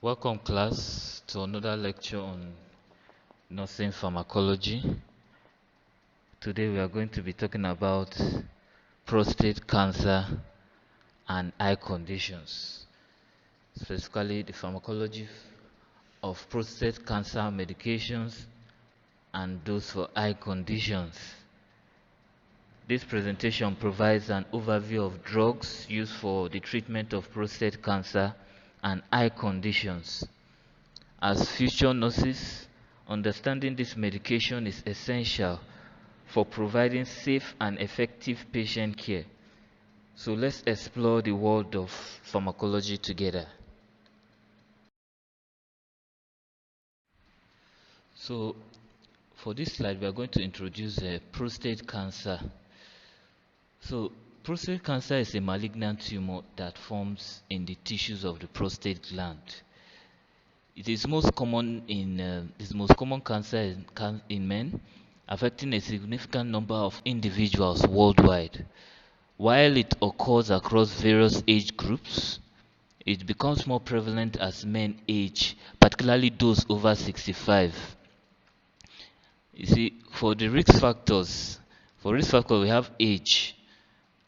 Welcome, class, to another lecture on nursing pharmacology. Today, we are going to be talking about prostate cancer and eye conditions, specifically the pharmacology of prostate cancer medications and those for eye conditions. This presentation provides an overview of drugs used for the treatment of prostate cancer and eye conditions. As future nurses, understanding this medication is essential for providing safe and effective patient care. So let's explore the world of pharmacology together. So for this slide, we are going to introduce prostate cancer. So prostate cancer is a malignant tumor that forms in the tissues of the prostate gland. It is most common cancer in men, affecting a significant number of individuals worldwide. While it occurs across various age groups, it becomes more prevalent as men age, particularly those over 65. You see, for risk factors, we have age.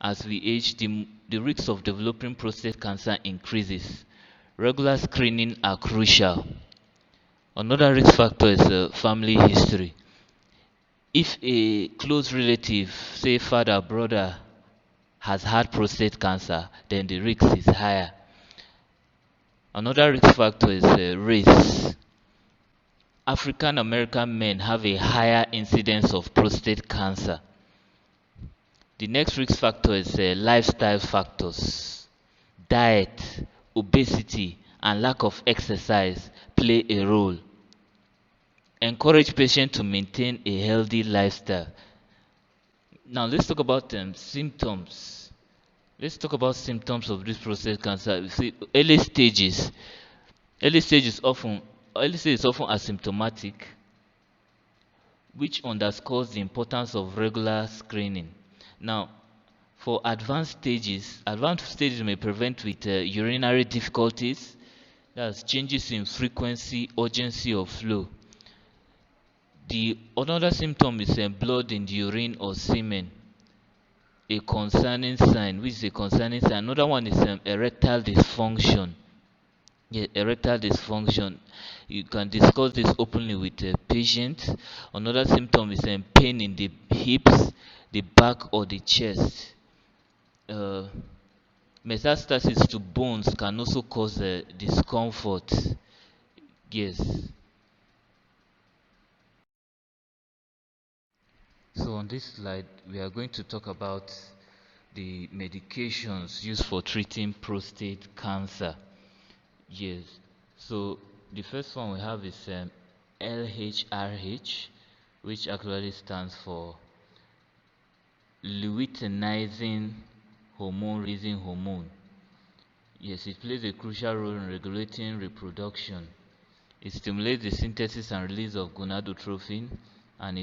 As we age, the risk of developing prostate cancer increases. Regular screening are crucial. Another risk factor is family history. If a close relative, say father, brother, has had prostate cancer, then the risk is higher. Another risk factor is race. African American men have a higher incidence of prostate cancer. The next risk factor is lifestyle factors. Diet, obesity, and lack of exercise play a role. Encourage patients to maintain a healthy lifestyle. Now let's talk about symptoms. Let's talk about symptoms of this prostate cancer. You see, early stage is often asymptomatic, which underscores the importance of regular screening. Now, for advanced stages may present with urinary difficulties, that's changes in frequency, urgency of flow. The another symptom is blood in the urine or semen, a concerning sign. Another one is erectile dysfunction. Yeah, erectile dysfunction. You can discuss this openly with a patient. Another symptom is pain in the hips, the back, or the chest. Metastasis to bones can also cause discomfort. Yes. So on this slide, we are going to talk about the medications used for treating prostate cancer. Yes. So the first one we have is LHRH, which actually stands for luteinizing hormone releasing hormone. Yes, it plays a crucial role in regulating reproduction. It stimulates the synthesis and release of gonadotropin, and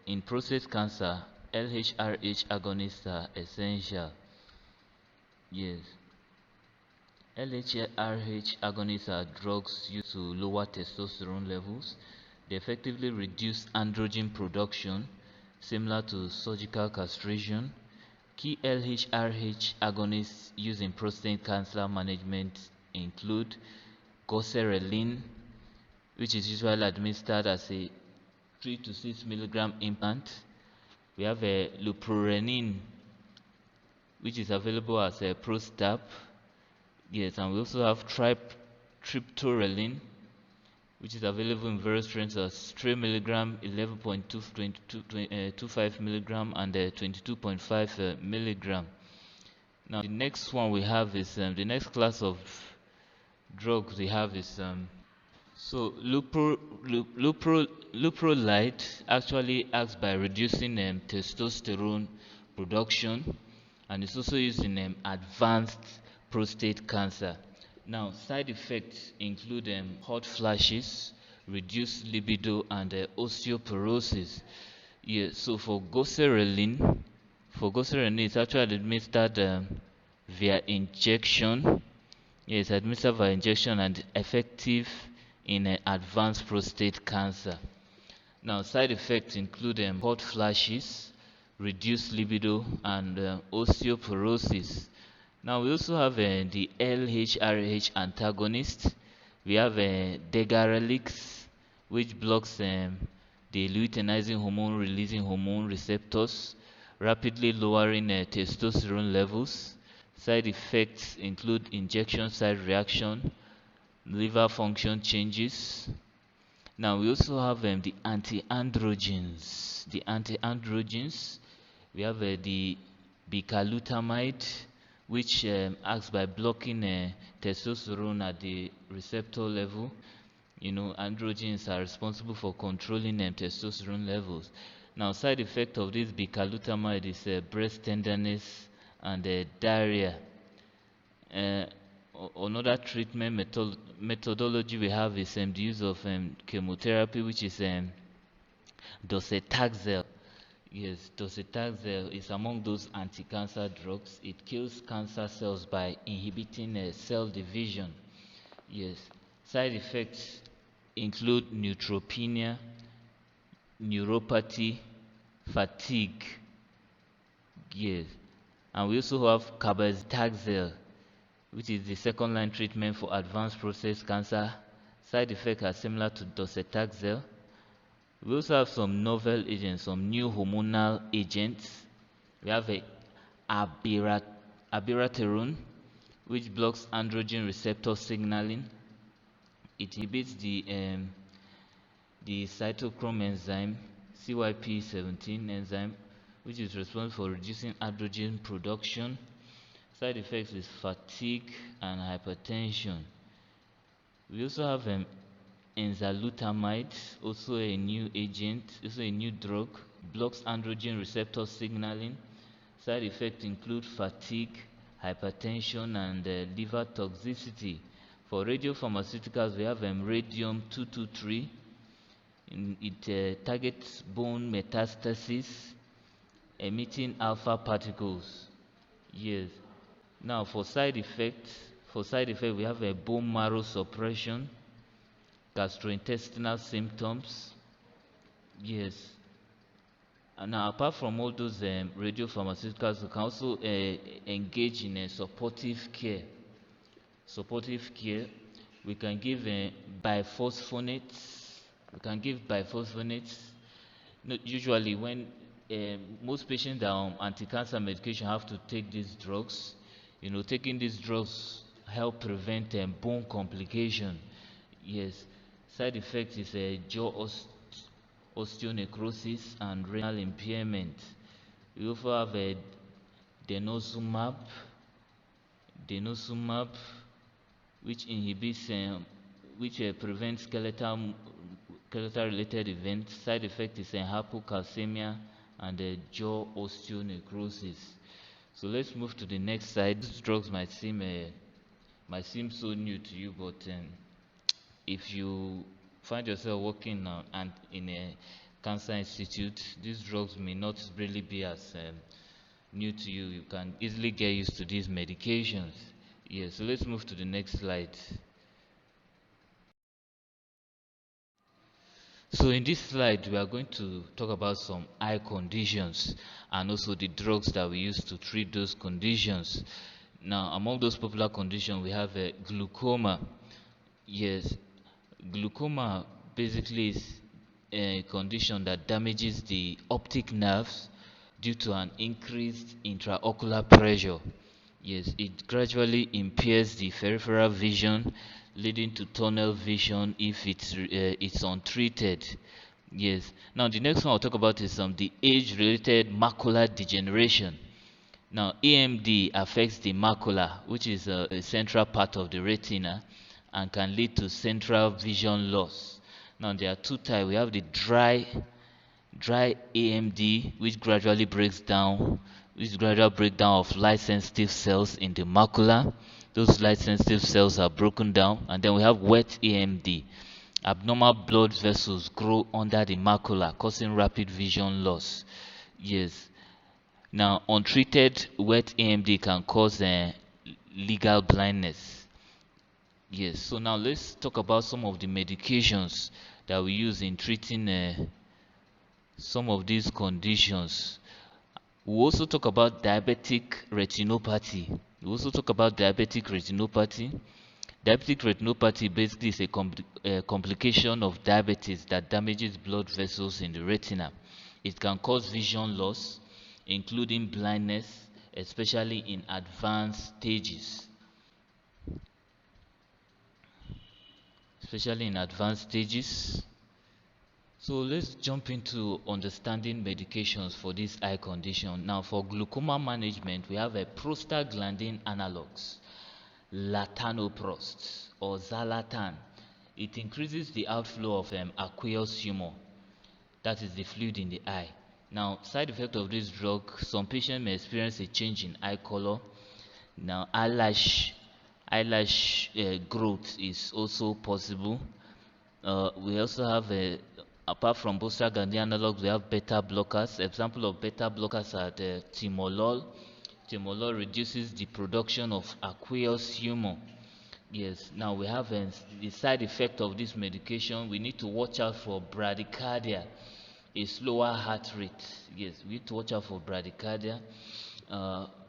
in prostate cancer, LHRH agonists are essential. Yes. LHRH agonists are drugs used to lower testosterone levels. They effectively reduce androgen production, similar to surgical castration. Key LHRH agonists used in prostate cancer management include goserelin, which is usually administered as a 3 to 6 milligram implant. We have a leuprorenin, which is available as a Prostab. Yes, and we also have triptorelin, which is available in various strengths as 3 milligram, 11.25 milligram, and 22.5 milligram. Now, the next one we have is the next class of drugs we have is luprolide actually acts by reducing testosterone production, and it's also used in advanced prostate cancer. Now, side effects include hot flashes, reduced libido, and osteoporosis. Yeah, so for goserelin, it's actually administered via injection. Yes, administered by injection and effective in advanced prostate cancer. Now, side effects include hot flashes, reduced libido, and osteoporosis. Now, we also have the LHRH antagonist. We have degarelix, which blocks the luteinizing hormone releasing hormone receptors, rapidly lowering testosterone levels. Side effects include injection site reaction, liver function changes. Now we also have the anti-androgens. The anti-androgens, we have the bicalutamide, which acts by blocking testosterone at the receptor level. You know, androgens are responsible for controlling testosterone levels. Now, side effect of this bicalutamide is breast tenderness and diarrhea. Uh, Another treatment methodology we have is the use of chemotherapy, which is docetaxel. Yes, docetaxel is among those anti-cancer drugs. It kills cancer cells by inhibiting cell division. Yes, side effects include neutropenia, neuropathy, fatigue. Yes, and we also have cabazitaxel, which is the second line treatment for advanced prostate cancer. Side effects are similar to docetaxel. We also have some novel agents, some new hormonal agents. We have a abiraterone, which blocks androgen receptor signaling. It inhibits the cytochrome enzyme, CYP17 enzyme, which is responsible for reducing androgen production. Side effects is fatigue and hypertension. We also have enzalutamide, also a new agent, also a new drug, blocks androgen receptor signaling. Side effects include fatigue, hypertension, and liver toxicity. For radiopharmaceuticals, we have radium 223. It targets bone metastasis, emitting alpha particles. Yes. Now, for side effect, we have a bone marrow suppression, gastrointestinal symptoms. Yes. And now, apart from all those radiopharmaceuticals, we can also engage in supportive care. Supportive care, we can give biphosphonates. We can give biphosphonates. No, usually, when most patients that are on anti-cancer medication have to take these drugs, you know, taking these drugs help prevent bone complication. Yes, side effect is osteonecrosis and renal impairment. We also have denosumab, denosumab, which inhibits, which prevents skeletal-related events. Side effect is hypocalcemia and jaw osteonecrosis. So let's move to the next slide. These drugs might seem so new to you, but if you find yourself working and in a cancer institute, these drugs may not really be as new to you. You can easily get used to these medications. Yeah, so let's move to the next slide. So in this slide, we are going to talk about some eye conditions and also the drugs that we use to treat those conditions. Now, among those popular conditions, we have glaucoma. Yes, glaucoma basically is a condition that damages the optic nerves due to an increased intraocular pressure. Yes, it gradually impairs the peripheral vision, leading to tunnel vision if it's untreated. Yes. Now the next one I'll talk about is the age-related macular degeneration. Now AMD affects the macula, which is a central part of the retina, and can lead to central vision loss. Now there are two types. We have the dry AMD, which gradually breaks down, which gradual breakdown of light sensitive cells in the macula. Those light sensitive cells are broken down. And then we have wet AMD. Abnormal blood vessels grow under the macula, causing rapid vision loss. Yes. Now, untreated wet AMD can cause legal blindness. Yes, so now let's talk about some of the medications that we use in treating some of these conditions. We also talk about diabetic retinopathy. We also talk about diabetic retinopathy. Diabetic retinopathy basically is a complication of diabetes that damages blood vessels in the retina. It can cause vision loss, including blindness, especially in advanced stages. Especially in advanced stages. So let's jump into understanding medications for this eye condition. Now, for glaucoma management, we have a prostaglandin analogs, latanoprost or zalatan. It increases the outflow of aqueous humor, that is the fluid in the eye. Now, side effect of this drug, some patients may experience a change in eye color. Now, eyelash growth is also possible. We also have apart from prostaglandin analogs, we have beta blockers. Example of beta blockers are the timolol. Timolol reduces the production of aqueous humor. Yes, now we have the side effect of this medication. We need to watch out for bradycardia, a slower heart rate. Yes, we need to watch out for bradycardia.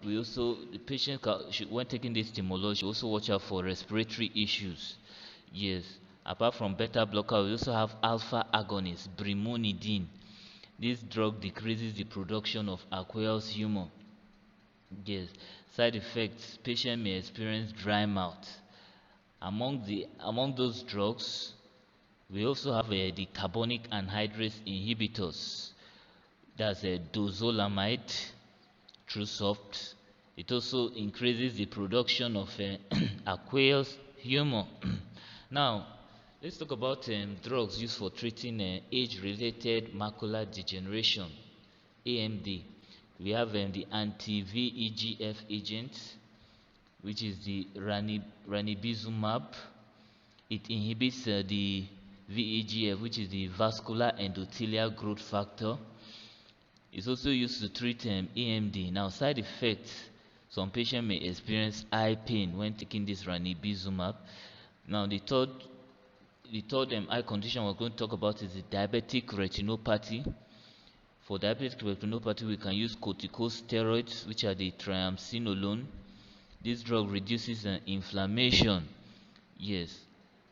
We also, the patient when taking this timolol, should also watch out for respiratory issues. Yes, apart from beta blocker, we also have alpha agonist, brimonidine. This drug decreases the production of aqueous humor. Yes, side effects: patient may experience dry mouth. Among those drugs, we also have the carbonic anhydrase inhibitors. That's a dozolamide, Trusoft. It also increases the production of aqueous humor. Now, let's talk about drugs used for treating age-related macular degeneration, AMD. We have the anti-VEGF agent, which is the ranibizumab. It inhibits the VEGF, which is the vascular endothelial growth factor. It's also used to treat AMD. Now, side effects: some patients may experience eye pain when taking this ranibizumab. Now, the third eye condition we're going to talk about is the diabetic retinopathy. For diabetic retinopathy, we can use corticosteroids, which are the triamcinolone. This drug reduces inflammation. Yes,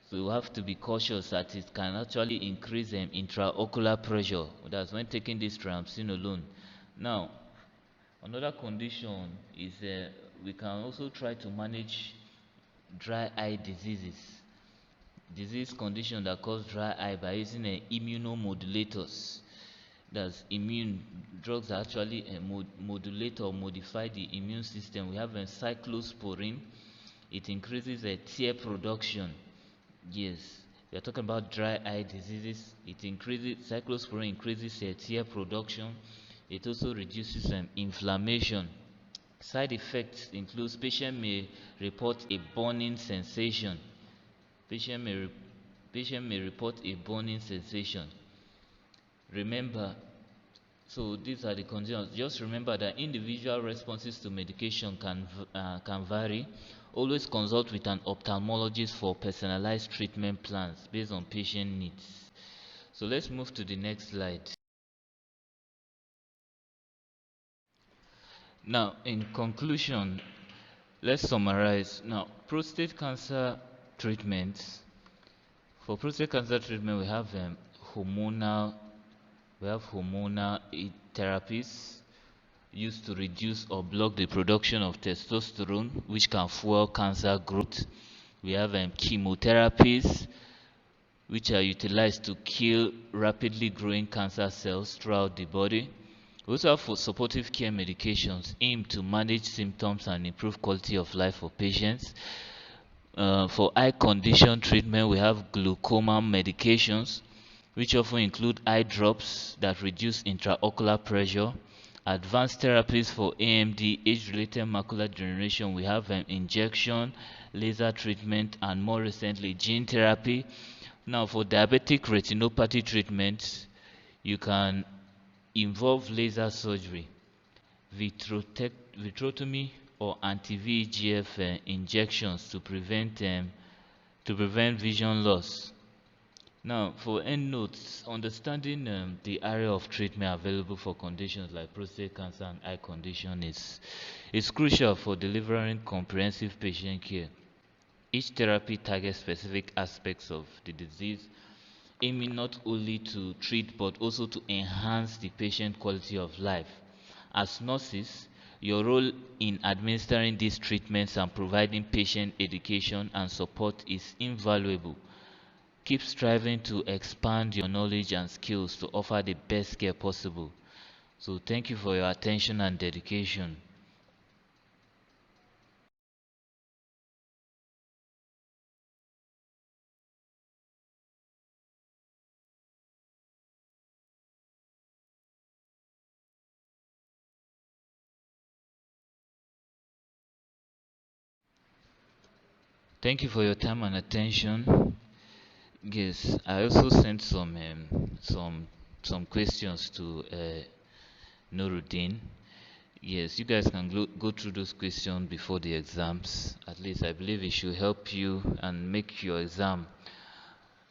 so we have to be cautious that it can actually increase intraocular pressure. That's when taking this triamcinolone. Now, another condition is we can also try to manage dry eye diseases. Disease condition that cause dry eye by using immunomodulators. That's immune drugs that actually modulate or modify the immune system. We have cyclosporine. It increases tear production. Yes, we are talking about dry eye diseases. It increases cyclosporine increases tear production. It also reduces inflammation. Side effects include patient may report a burning sensation. Patient may report a burning sensation. Remember, so these are the conditions. Just remember that individual responses to medication can vary. Always consult with an ophthalmologist for personalized treatment plans based on patient needs. So let's move to the next slide. Now, in conclusion, let's summarize. Now, prostate cancer treatments. For prostate cancer treatment, we have hormonal therapies used to reduce or block the production of testosterone, which can fuel cancer growth. We have chemotherapies, which are utilized to kill rapidly growing cancer cells throughout the body. We also have for supportive care medications aimed to manage symptoms and improve quality of life for patients. For eye condition treatment, we have glaucoma medications, which often include eye drops that reduce intraocular pressure. Advanced therapies for AMD, age-related macular degeneration, we have injection, laser treatment, and more recently gene therapy. Now, for diabetic retinopathy treatment, you can involve laser surgery, vitrectomy, or anti-VEGF injections to prevent to prevent vision loss. Now, for endnotes, understanding the area of treatment available for conditions like prostate cancer and eye condition is crucial for delivering comprehensive patient care. Each therapy targets specific aspects of the disease, aiming not only to treat but also to enhance the patient quality of life. As nurses, your role in administering these treatments and providing patient education and support is invaluable. Keep striving to expand your knowledge and skills to offer the best care possible. So, thank you for your attention and dedication. Thank you for your time and attention. Yes, I also sent some questions to Nuruddin. Yes, you guys can go through those questions before the exams. At least I believe it should help you and make your exam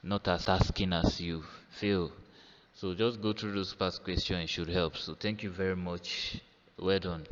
not as asking as you feel. So just go through those past questions, it should help. So thank you very much. Well done.